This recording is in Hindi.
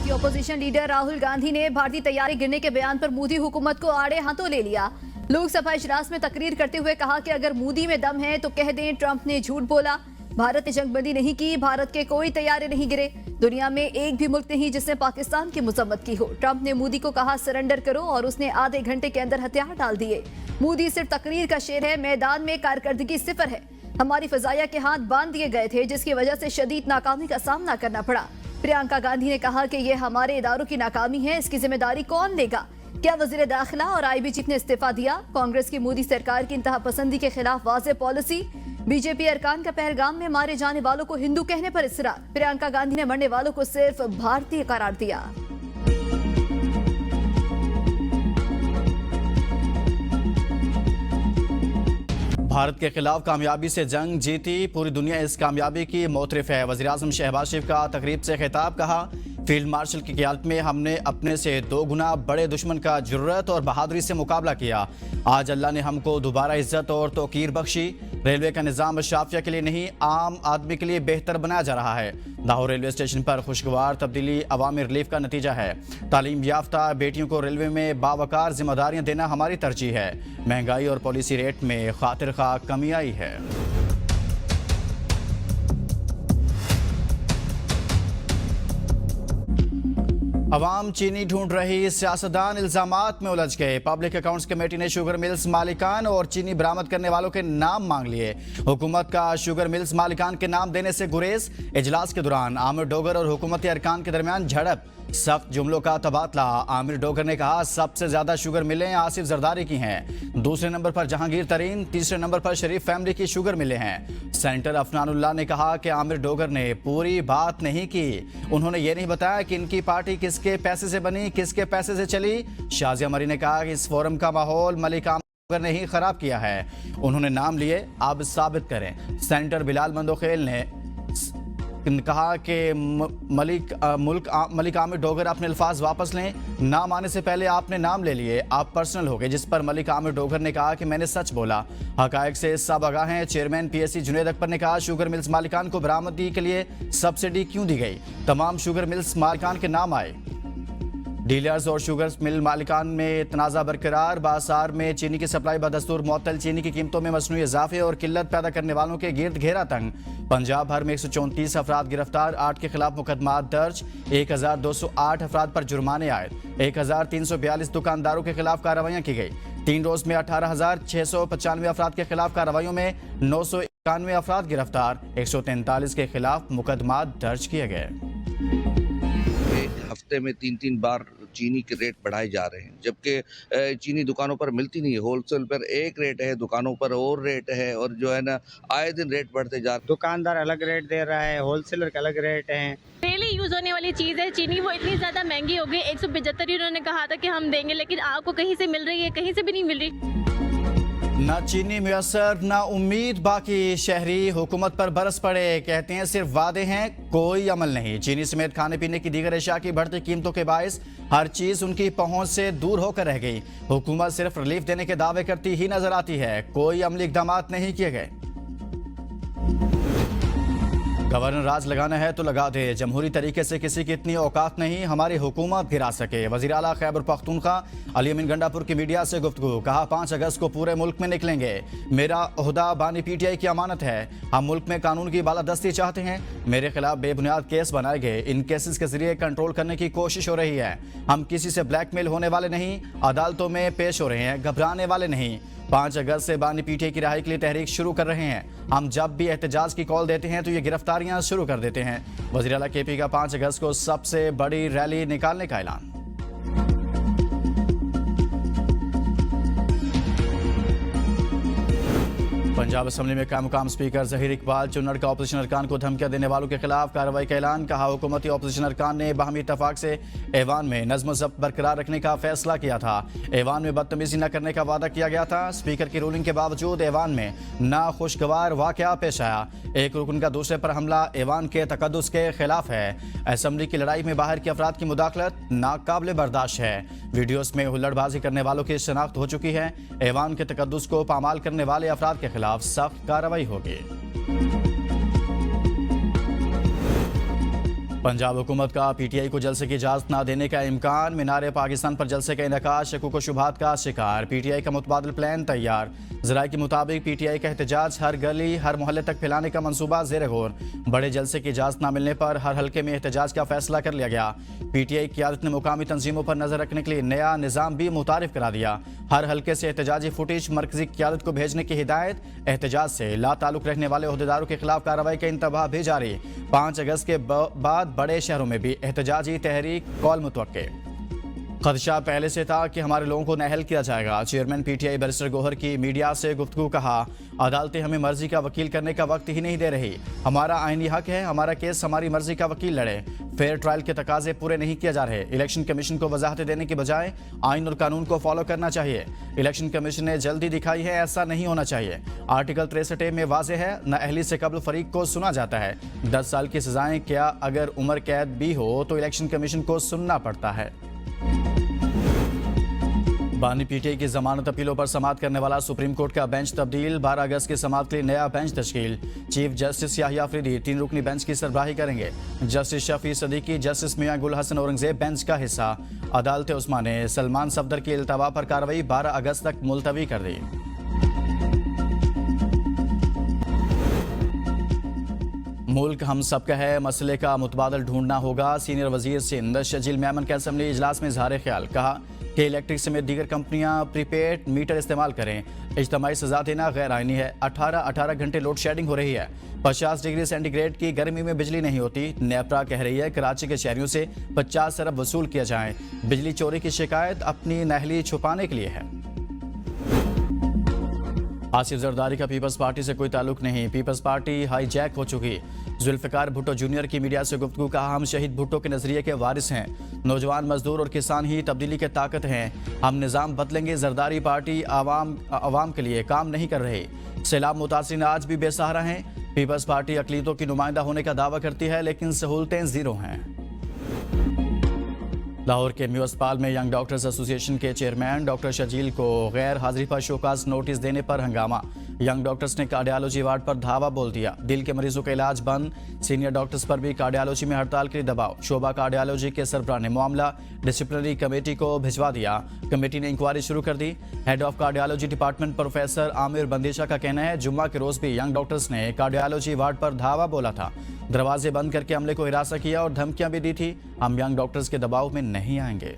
भारतीय ओपोजिशन लीडर राहुल गांधी ने भारतीय तैयारी गिरने के बयान पर मोदी हुकूमत को आड़े हाथों ले लिया। लोकसभा इजलास में तकरीर करते हुए कहा कि अगर मोदी में दम है तो कह दें ट्रंप ने झूठ बोला। भारत ने जंगबंदी नहीं की, भारत के कोई तैयारे नहीं गिरे। दुनिया में एक भी मुल्क नहीं जिसने पाकिस्तान की मजम्मत की हो। ट्रंप ने मोदी को कहा सरेंडर करो और उसने आधे घंटे के अंदर हथियार डाल दिए। मोदी सिर्फ तकरीर का शेर है, मैदान में कारकर्दगी सिफर है। हमारी फजाइया के हाथ बांध दिए गए थे जिसकी वजह से शदीद नाकामी का सामना करना पड़ा। प्रियंका गांधी ने कहा कि यह हमारे इदारों की नाकामी है, इसकी जिम्मेदारी कौन लेगा? क्या वजीर दाखिला और आईबी चीफ ने इस्तीफा दिया? कांग्रेस की मोदी सरकार की इंतहा पसंदी के खिलाफ वाज़ेह पॉलिसी। बीजेपी अरकान का पहलगाम में मारे जाने वालों को हिंदू कहने पर इसरार। प्रियंका गांधी ने मरने वालों को सिर्फ भारतीय करार दिया। भारत के खिलाफ कामयाबी से जंग जीती, पूरी दुनिया इस कामयाबी की मोतरफ है। वज़ीर आज़म शहबाज शरीफ का तकरीब से खिताब। कहा फील्ड मार्शल की क़यादत में हमने अपने से 2 गुना बड़े दुश्मन का जुर्रत और बहादुरी से मुकाबला किया। आज अल्लाह ने हमको दोबारा इज्जत और तौकीर बख्शी। रेलवे का निज़ाम शाफिया के लिए नहीं, आम आदमी के लिए बेहतर बनाया जा रहा है। लाहौर रेलवे स्टेशन पर खुशगवार तब्दीली अवामी रिलीफ का नतीजा है। तालीम याफ्ता बेटियों को रेलवे में बावकार जिम्मेदारियां देना हमारी तरजीह है। महंगाई और पॉलिसी रेट में खातिर खा कमी आई है। अवाम चीनी ढूंढ रही, सियासतदान इल्जामात में उलझ गए। पब्लिक अकाउंट्स कमेटी ने शुगर मिल्स मालिकान और चीनी बरामद करने वालों के नाम मांग लिए। हुकूमत का शुगर मिल्स मालिकान के नाम देने से गुरेज। इजलास के दौरान आमिर डोगर और हुकूमती अरकान के दरमियान झड़प, सख्त जुमलों का तबादला। आमिर डोगर ने कहा सबसे ज्यादा शुगर मिलें आसिफ जरदारी की हैं, दूसरे नंबर पर जहांगीर तरीन, तीसरे नंबर पर शरीफ फैमिली की शुगर मिले हैं। सेनेटर अफनानुल्लाह ने कहा कि आमिर डोगर ने पूरी बात नहीं की। उन्होंने ये नहीं बताया कि इनकी पार्टी किसके पैसे से बनी, किसके पैसे से चली। शाजिया मरी ने कहा कि इस फोरम का माहौल मलिक आमिर ने ही खराब किया है। उन्होंने नाम लिए, अब साबित करें। सेनेटर बिलाल मंदोखेल ने कहा कि मलिक आमिर डोगर अपने अल्फाज वापस लें। नाम आने से पहले आपने नाम ले लिए, आप पर्सनल हो गए। जिस पर मलिक आमिर डोगर ने कहा कि मैंने सच बोला, हकायक से सब आगाह हैं। चेयरमैन पीएससी जुनैद अकबर ने कहा शुगर मिल्स मालिकान को बरामदी के लिए सब्सिडी क्यों दी गई? तमाम शुगर मिल्स मालिकान के नाम आए। डीलर्स और शुगर मिल मालिकान में तनाज़ा बरकरार। बाजार में चीनी की सप्लाई बदस्तूर मुअत्तल। चीनी की कीमतों में मसनूई इजाफे और किल्लत पैदा करने वालों के गिर्द घेरा तंग। पंजाब भर में 134 अफराद गिरफ्तार, 8 के खिलाफ मुकदमा दर्ज। 1208 अफराद पर जुर्माने आयद। 1342 दुकानदारों के खिलाफ कार्रवाइयाँ की गई। 3 रोज में 18,695 अफराद के खिलाफ कार्रवाइयों में 991 अफराद गिरफ्तार। 143 के खिलाफ मुकदमा दर्ज किए गए। हफ्ते में 3-3 बार चीनी के रेट बढ़ाए जा रहे हैं, जबकि चीनी दुकानों पर मिलती नहीं है। होलसेल पर एक रेट है, दुकानों पर और रेट है, और जो है ना आए दिन रेट बढ़ते जा रहे। दुकानदार अलग रेट दे रहा है, होलसेलर के अलग रेट हैं। डेली यूज होने वाली चीज है चीनी, वो इतनी ज्यादा महंगी हो गई। 175 ही उन्होंने कहा था कि हम देंगे, लेकिन आपको कहीं से मिल रही है, कहीं से भी नहीं मिल रही। ना चीनी मुयसर, ना उम्मीद। बाकी शहरी हुकूमत पर बरस पड़े, कहते हैं सिर्फ वादे हैं, कोई अमल नहीं। चीनी समेत खाने पीने की दीगर अशिया की बढ़ती कीमतों के बायस हर चीज उनकी पहुंच से दूर होकर रह गई। हुकूमत सिर्फ रिलीफ देने के दावे करती ही नजर आती है, कोई अमली इक़दाम नहीं किए गए। गवर्नर राज लगाना है तो लगा दे, जमहूरी तरीके से किसी की इतनी औकात नहीं हमारी हुकूमत गिरा सके। वज़ीर आला खैबर पख्तूनख्वा अली अमीन गंडापुर की मीडिया से गुफ्तगू। कहा 5 अगस्त को पूरे मुल्क में निकलेंगे। मेरा ओहदा बानी पीटीआई की अमानत है। हम मुल्क में कानून की बालादस्ती चाहते हैं। मेरे खिलाफ बेबुनियाद केस बनाए गए, इन केसेस के जरिए कंट्रोल करने की कोशिश हो रही है। हम किसी से ब्लैकमेल होने वाले नहीं, अदालतों में पेश हो रहे हैं, घबराने वाले नहीं। 5 अगस्त से बानी पीटीआई की रिहाई के लिए तहरीक शुरू कर रहे हैं। हम जब भी एहतजाज की कॉल देते हैं तो ये गिरफ्तारियां शुरू कर देते हैं। वज़ीर आला केपी का 5 अगस्त को सबसे बड़ी रैली निकालने का ऐलान। पंजाब असम्बली में कायम स्पीकर ज़हीर इकबाल चुन्नड़ का अपोजिशन अरकान को धमकियां देने वालों के खिलाफ कार्रवाई का ऐलान। कहा हुकूमती अपोजिशन अरकान ने बाहमी इत्तफाक से ऐवान में नज़्म ज़ब्त बरकरार रखने का फैसला किया था। ऐवान में बदतमीजी न करने का वादा किया गया था। स्पीकर की रूलिंग के बावजूद ऐवान में नाखुशगवार वाक़या पेश आया। एक रुकन का दूसरे पर हमला ऐवान के तकद्दुस के खिलाफ है। असम्बली की लड़ाई में बाहर के अफराद की मुदाखलत नाकाबिले बर्दाश्त है। वीडियोस में हुल्लड़बाजी करने वालों की शनाख्त हो चुकी है। ऐवान के तकद्दुस को पामाल करने वाले अफराद के खिलाफ सख्त कार्रवाई होगी। पंजाब हुकूमत का पीटीआई को जलसे की इजाजत न देने का इम्कान। मीनार पाकिस्तान पर जलसे का इनका शकूक व शुबहात का शिकार। पीटीआई का मुतबादिल प्लान तैयार। जराये के मुताबिक पीटीआई का एहतजाज हर गली हर मोहल्ले तक फैलाने का मंसूबा जेर गौर। बड़े जलसे की इजाजत न मिलने पर हर हल्के में एहतजाज का फैसला कर लिया गया। पीटीआई की क़यादत ने मुकामी तंजीमों पर नजर रखने के लिए नया निज़ाम भी मुतारिफ करा दिया। हर हल्के से एहतजाजी फुटेज मरकजी क़यादत को भेजने की हिदायत। एहतजाज से ला ताल्लुक रहने वाले ओहदेदारों के खिलाफ कार्रवाई का इंतबाह भी जारी। 5 अगस्त के बाद बड़े शहरों में भी एहतजाजी तहरीक कॉल मुतवक्के। खदशा पहले से था कि हमारे लोगों को नाअहल किया जाएगा। चेयरमैन पीटीआई बैरिस्टर गौहर की मीडिया से गुफ्तगू। कहा, अदालतें हमें मर्जी का वकील करने का वक्त ही नहीं दे रही। हमारा आईनी हक है, हमारा केस हमारी मर्जी का वकील लड़े। फेयर ट्रायल के तकाजे पूरे नहीं किए जा रहे। इलेक्शन कमीशन को वजाहतें देने की बजाय आइन और कानून को फॉलो करना चाहिए। इलेक्शन कमीशन ने जल्दी दिखाई है, ऐसा नहीं होना चाहिए। आर्टिकल 63A में वाज़ेह है, नाअहली से कबल फरीक को सुना जाता है। 10 साल की सजाएं क्या अगर उम्र कैद भी हो तो इलेक्शन कमीशन को सुनना पड़ता है। बानी पीटीआई की जमानत अपीलों पर समाअत करने वाला सुप्रीम कोर्ट का बेंच तब्दील। 12 अगस्त की समाअत के लिए नया बेंच तश्कील। चीफ जस्टिस याहिया अफरीदी 3 रुकनी बेंच की सरबराही करेंगे। Justice Shafi Siddiqui, justice Mian Gul Hassan Aurangzeb bench का हिस्सा। अदालत उस्मा ने सलमान सफदर की इल्तवा पर कार्रवाई 12 अगस्त तक मुलतवी कर दी। मुल्क हम सबका है, मसले का मुतबादल ढूंढना होगा। सीनियर वजीर सिंध शजील मेमन के असम्बली इजलास में इजहार ख्याल। कहा कि इलेक्ट्रिक समेत दीगर कंपनियां प्रीपेड मीटर इस्तेमाल करें। इज्तमाई सजा देना गैर आइनी है। 18 घंटे लोड शेडिंग हो रही है। 50 डिग्री सेंटीग्रेड की गर्मी में बिजली नहीं होती। नेपरा कह रही है कराची के शहरियों से 50 अरब वसूल किया जाए। बिजली चोरी की शिकायत अपनी नाअहली छुपाने के लिए है। आसिफ जरदारी का पीपल्स पार्टी से कोई ताल्लुक नहीं। पीपल्स पार्टी हाईजैक हो चुकी। जुल्फ़िकार भुट्टो जूनियर की मीडिया से गुफ्तगू। कहा, हम शहीद भुट्टो के नजरिए के वारिस हैं। नौजवान मजदूर और किसान ही तब्दीली के ताकत हैं। हम निज़ाम बदलेंगे। जरदारी पार्टी आवाम के लिए काम नहीं कर रही। सैलाब मुतासिरीन आज भी बेसहारा हैं। पीपल्स पार्टी अक़लियतों की नुमाइंदा होने का दावा करती है, लेकिन सहूलतें ज़ीरो हैं। लाहौर के म्यू अस्पताल में यंग डॉक्टर्स एसोसिएशन के चेयरमैन डॉक्टर शजील को गैर हाजिरी पर शोकाज नोटिस देने पर हंगामा। यंग डॉक्टर्स ने कार्डियोलॉजी वार्ड पर धावा बोल दिया। दिल के मरीजों का इलाज बंद। सीनियर डॉक्टर्स पर भी कार्डियोलॉजी में हड़ताल के लिए दबाव। शोबा कार्डियोलॉजी के सरबराह ने मामला डिसिप्लिनरी कमेटी को भिजवा दिया। कमेटी ने इंक्वायरी शुरू कर दी। Head of cardiology department professor Amir Bandesha का कहना है, जुम्मा के रोज भी यंग डॉक्टर्स ने कार्डियोलॉजी वार्ड पर धावा बोला था। दरवाजे बंद करके अमले को हिरासत किया और धमकियां भी दी थी। हम यंग डॉक्टर्स के दबाव में नहीं आएंगे।